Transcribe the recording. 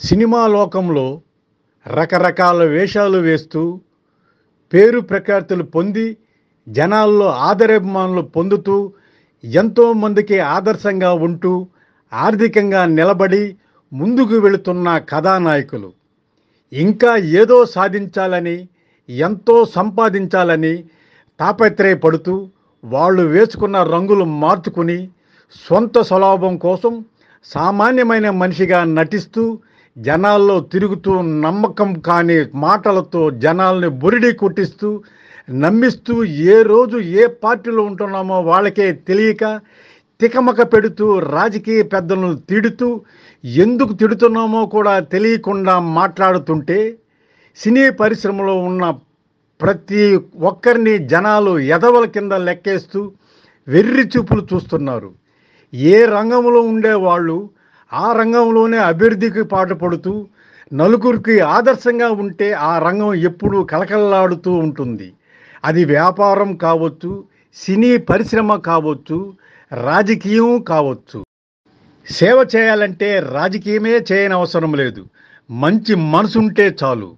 Cinema లోకంలో రకరకాల వేషాలు వేస్తూ పేరు ప్రఖ్యాతులు పొంది జనాల్లో ఆదరాభిమానులు పొందుతూ ఎంతోమందికి ఆదర్శంగా ఉంటూ ఆర్థికంగా నిలబడి ముందుకు వెళుతున్న కథానాయకులు ఇంకా ఏదో సాధించాలని ఎంతో సంపాదించాలని తాపత్రయపడుతూ వాళ్ళు వేసుకున్న రంగులు మార్చుకుని సొంత స్వలాభం కోసం సామాన్యమైన మనిషిగా నటిస్తూ జనాల్లో తిరుగుతూ నమ్మకం కాని మాటలతో జనాల్ని బురిడి కొట్టిస్తూ నమ్మిస్తూ ఏ రోజు ఏ పార్టీలో ఉంటున్నామో వాళ్ళకే తెలియక తికమక పెడుతూ రాజకీయ పెద్దలను తిడుతూ ఎందుకు తిడుతున్నామో కూడా తెలియకుండా మాట్లాడుతుంటే సినీ పరిశ్రమలో ఉన్న ప్రతి ఒక్కరిని జనాలు ఎదవల కింద లెక్కేస్తూ వెర్రి చూపులు చూస్తున్నారు. ఏ రంగంలో ఉండేవాళ్ళు ఆ రంగంలోనే అభివృద్ధికి పాటుపడుతూ నలుగురికి ఆదర్శంగా ఉంటే ఆ రంగం ఎప్పుడూ కలకలలాడుతూ ఉంటుంది. అది వ్యాపారం కావచ్చు, సినీ పరిశ్రమ కావచ్చు, రాజకీయం కావచ్చు. సేవ చేయాలంటే రాజకీయమే చేయనవసరం లేదు, మంచి మనసుంటే చాలు.